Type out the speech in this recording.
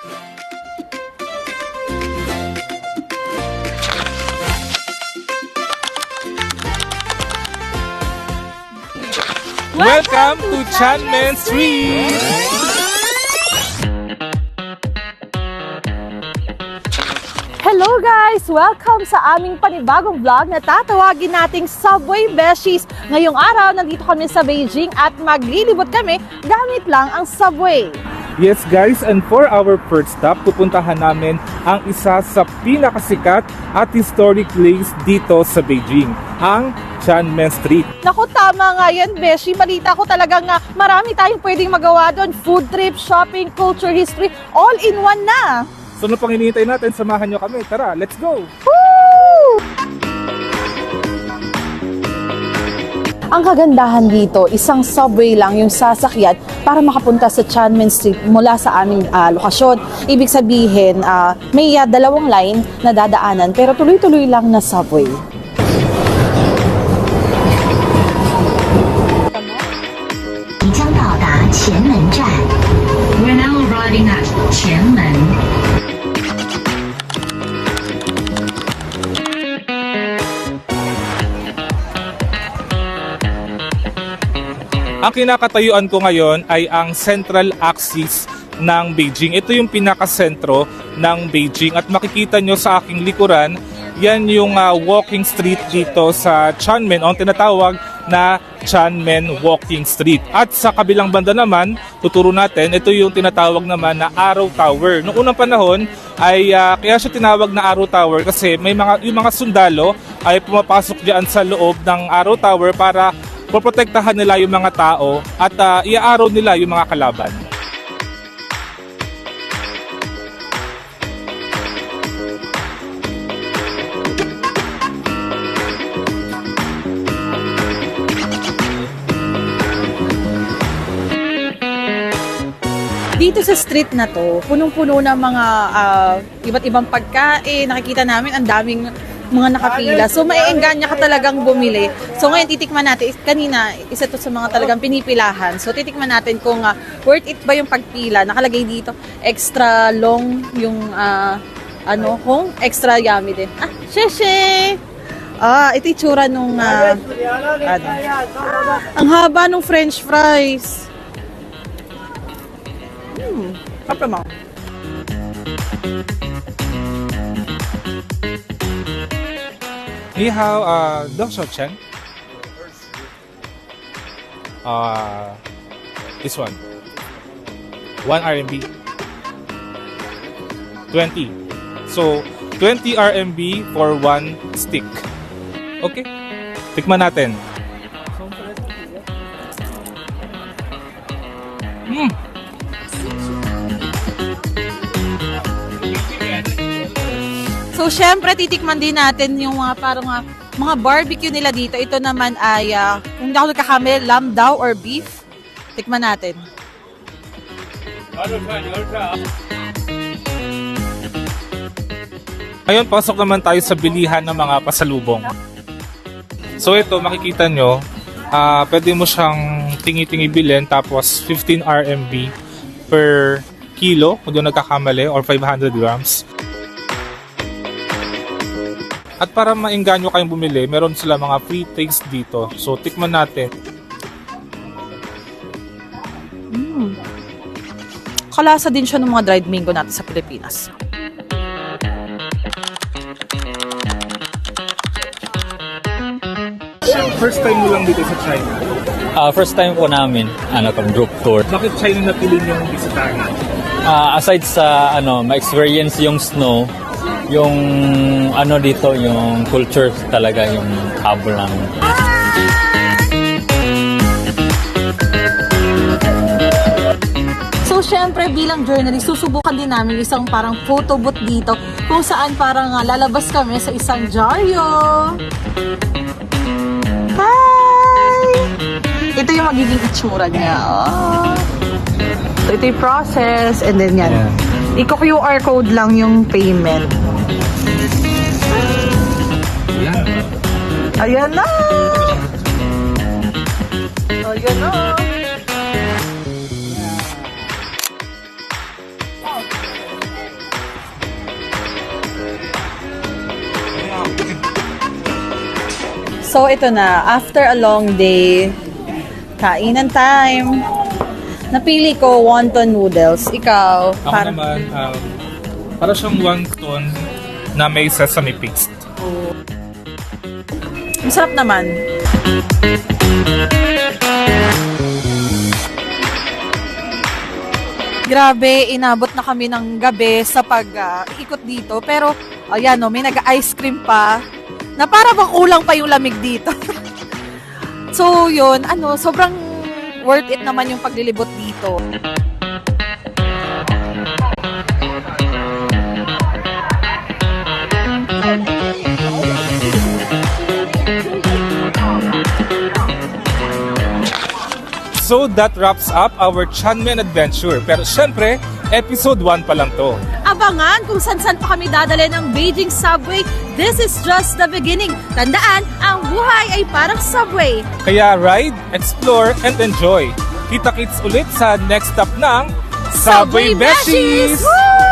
Welcome to Chanmen Street! Hello guys! Welcome sa aming panibagong vlog na tatawagin nating Subway Beshies. Ngayong araw, nandito kami sa Beijing at maglilibot kami gamit lang ang subway. Yes guys, and for our first stop, pupuntahan namin ang isa sa pinakasikat at historic place dito sa Beijing, ang Chanmen Street. Naku, tama nga yan, Beshi. Balita ko talagang nga marami tayong pwedeng magawa doon. Food trip, shopping, culture, history, all in one na. So ano pang hinihintay natin? Samahan nyo kami. Tara, let's go! Woo! Ang kagandahan dito, isang subway lang yung sasakyan para makapunta sa Chanmen Street mula sa aming lokasyon. Ibig sabihin, may dalawang line na dadaanan pero tuloy-tuloy lang na subway. We're now arriving at Qianmen. Ang kinakatayuan ko ngayon ay ang Central Axis ng Beijing. Ito yung pinakasentro ng Beijing at makikita nyo sa aking likuran, yan yung walking street dito sa Chanmen, ang tinatawag na Chanmen Walking Street. At sa kabilang banda naman, tuturo natin, ito yung tinatawag naman na Arrow Tower. Noong unang panahon ay kaya siya tinawag na Arrow Tower kasi yung mga sundalo ay pumapasok diyan sa loob ng Arrow Tower para poprotektahan nila yung mga tao at i-araw nila yung mga kalaban. Dito sa street na to, punong-puno ng mga iba't ibang pagkain. Nakikita namin ang daming mga nakapila. So, maiengganyo ka talagang bumili. So, ngayon titikman natin. Kanina, isa to sa mga talagang pinipilahan. So, titikman natin kung worth it ba yung pagpila. Nakalagay dito, extra long yung kung extra yummy din. Sheshe! Ito yung tsura nung ang haba nung french fries. Apa mo? Ni hao, 多少钱? This one. 1 RMB. 20. So, 20 RMB for 1 stick. Okay? Tikman natin. So, syempre, titikman din natin yung parang mga barbecue nila dito. Ito naman ay, kung hindi ako nagkakamali, lamb daw or beef. Tikman natin. Ngayon, pasok naman tayo sa bilihan ng mga pasalubong. So, ito, makikita nyo, pwede mo siyang tingi-tingi bilhin, tapos 15 RMB per kilo, kung doon nagkakamali, or 500 grams. At para maengganyo kayong bumili, meron sila mga free taste dito. So, tikman natin. Kalasa din siya ng mga dried mango natin sa Pilipinas. First time mo lang dito sa China. First time po namin, group tour. Bakit China napili yung bisitahin? Aside sa ma-experience yung snow, yung dito, yung culture talaga, yung habol namin. So, syempre, bilang journalist, susubukan din namin isang parang photo booth dito kung saan parang lalabas kami sa isang dyaryo. Hi! Ito yung magiging itsura niya. So, ito yung process and then yan. Iko-QR code lang yung payment. Ayan na! Ayan na! So, ito na. After a long day, kainan time. Napili ko wonton noodles. Ikaw? Ako naman, para siyang wonton na may sesame paste. Masarap naman. Grabe, inabot na kami ng gabi sa pag-ikot dito. Pero, ayan no, may nag-ice cream pa na para bang kulang pa yung lamig dito. So, yun, sobrang worth it naman yung paglilibot dito. So that wraps up our Chanmen adventure. Pero syempre, episode 1 pa lang to. Abangan kung saan-saan pa kami dadali ng Beijing Subway. This is just the beginning. Tandaan, ang buhay ay parang subway. Kaya ride, explore, and enjoy. Kita-kits ulit sa next stop ng Subway Besties! Woo!